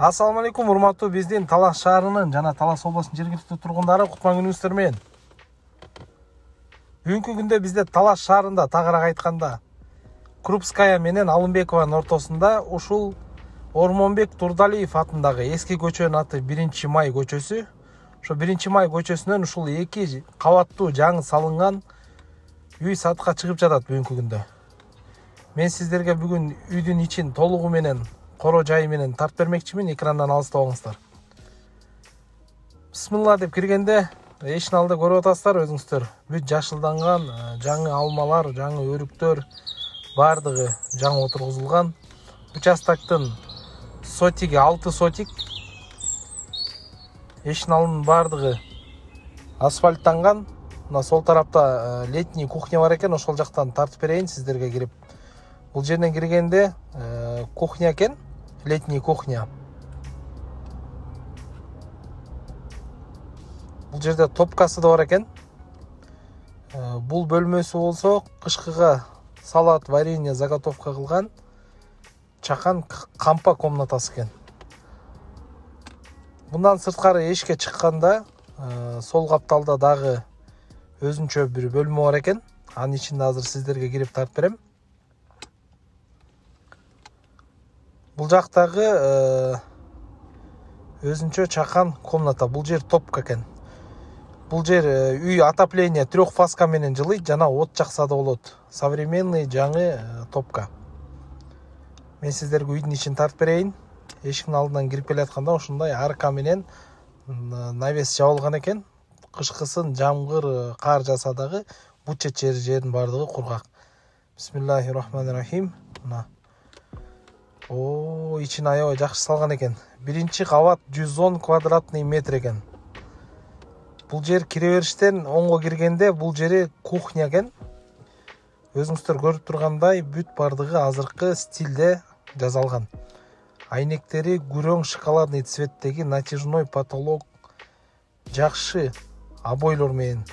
Assalamu алейкум, урматтуу биздин Талас шаарынын жана Талас областынын жергиликтүү тургундары, кутман күнүңүздөр менен. Бүгүнкү күндө бизде Талас шаарында, тагыраак айтканда, Крупская менен Алымбекованын ортосунда ушул Ормонбек Турдалиев атындагы эски көчөнүн аты 1-май көчөсү. Ошо 1-май көчөсүнөн ушул 2 кабаттуу жаңы салынган үй сатка чыгып жатат бүгүнкү күндө. Мен сиздерге бүгүн үйдүн ичин толугу менен, коро жайы менен тарт бермекчимин, экрандан алыста болуңуздар. Бисмилла деп киргенде эшиктин алдында көрүп атасыздар өзүңүздөр. Бүт жашылданган, жаңы алмалар, жаңы өрүктөр бардыгы жаңы отургузулган. Участактын сотиги 6 сотик. Эшиктин алдынын бардыгы асфальттанган. Мына сол тарапта летний кухня бар экен, ошол жактан тартып берейин сиздерге кирип. Бул жерден киргенде кухня экен, летний кухня. Бул жерде топкасы да бар экен. Бул бөлмөсү болсо кышкыга салат, варенье заготовка кылган чакан кампа комнатасы экен. Мындан сырткары эшикке чыкканда сол капталда дагы өзүнчө бир бөлмө бар экен. Анын ичинде азыр сиздерге кирип тартып берем. Бул жактагы өзүнчө чакан комната. Бул жер топка экен. Бул жер үй отопление 3 фаска менен жылыйт, жана от жакса да болот. Современный жаңы топка. Мен сиздерге үйдүн ичин тартып берейин. Эшиктин алдынан кирип келатканда ушундай арка менен навес жабылган экен. Кышкысын жамгыр, кар жаса дагы бут жердин бардыгы кургак. Бисмиллахиррахманиррахим. Мына. Ичин аябай жакшы салган экен. 1-кабат 110 квадратный метр экен. Бул жер кире бериштен оңго киргенде бул жери кухня экен. Өзүңүздөр көрүп тургандай бүт бардыгы азыркы стилде жасалган. Айнектери күрөң шоколадный цветтеги натяжной потолок жакшы обойлор менен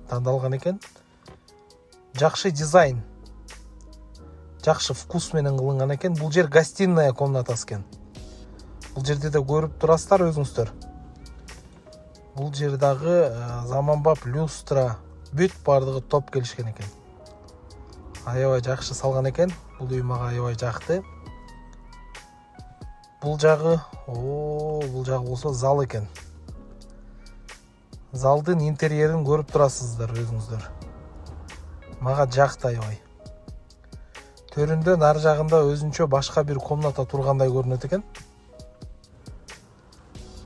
тандалган экен. Жакшы дизайн, жакшы вкус менен кылынган экен. Бул жер гостиная комнатасы экен. Бул жерде да көрүп турасыздар өзүңүздөр. Бул жер дагы заманбап люстра, бүт бардыгы топ келишкен экен. Аябай жакшы салган экен. Бул үй мага аябай жакты. Бул жагы болсо зал экен. Залдын интерьерин көрүп турасыздар өзүңүздөр. Мага жакты аябай. Төрүндө нары жагында өзүнчө башка бир комната тургандай көрүнөт экен.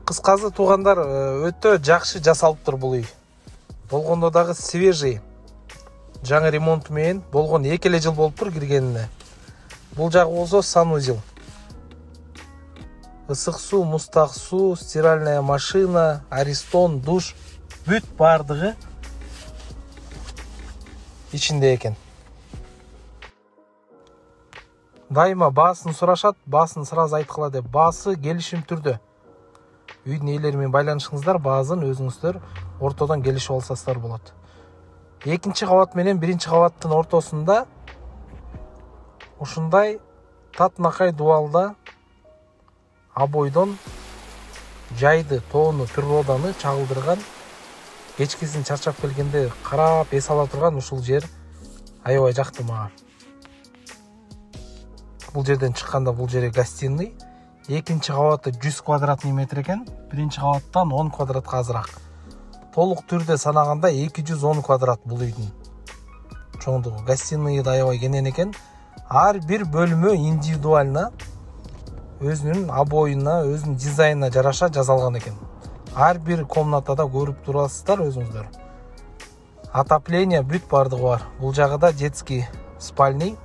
Кыскасы туугандар, өтө жакшы жасалыптыр бул үй. Болгондо дагы свежий. Жаңы ремонт менен болгон 2 жыл болуптур киргенине. Бул жагы болсо санузел. Ысык суу, мустак суу, стиральная машина, аристон, душ бүт бардыгы ичинде экен. Дайыма баасын сурашат, баасын сразу айткыла деп. Баасы келишим түрдө. Үйдүн ээлери менен байланышыңыздар, баазын өзүңүздөр ортодон келишип алсаңыздар болот. 2 кабат менен 1 кабаттын ортосунда ушундай татнакай дуалда обойдон жайды, тоону, природаны чагылдырган, кечкисин чарчап келгенде карап эс ала турган ушул жер аябай жакты мага. Бул жерден чыкканда бул жери гостиный. 2 кабаты 100 квадратный метр экен, 1 кабаттан 10 квадратка азыраак. Толук түрдө санаганда 210 квадрат бул үйдүн чоңдугу. Гостиный да аябай кенен экен. Ар бир бөлмө индивидуально өзүнүн обоюна, өзүнүн дизайнына жараша жасалган экен. Ар бир комнатада көрүп турасыздар өзүңүздөр. Отопление бүт бардыгы бар. Бул жагыда детский спальный,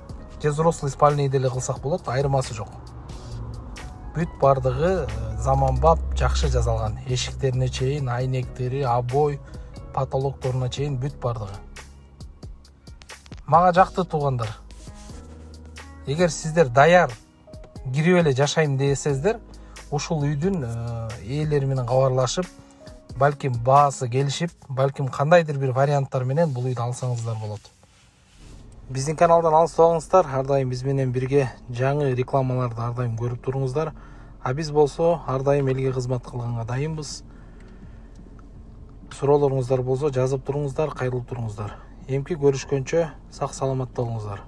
же взрослый спальный деле кылсак болот, айырмасы жок. Бүт бардыгы заманбап жакшы жасалган. Эшиктерине чейин, айнектери, обой, потолокторуна чейин бүт бардыгы. Мага жакты туугандар. Эгер сиздер даяр кирип эле жашайм десеңиздер, ушул үйдүн ээлери менен кабарлашып, балким баасы келишип, балким кандайдыр бир варианттар менен бул үйдү алсаңыздар болот. Биздин каналдан алыс болуңуздар, ар дайым биз менен бирге жаңы рекламаларды ар дайым көрүп туруңуздар. А биз болсо ар дайым элге кызмат кылганга дайынбыз. Суроолоруңуздар болсо жазып туруңуздар, кайрылып туруңуздар. Эмки көрүшкөнчө сак саламатта болуңуздар.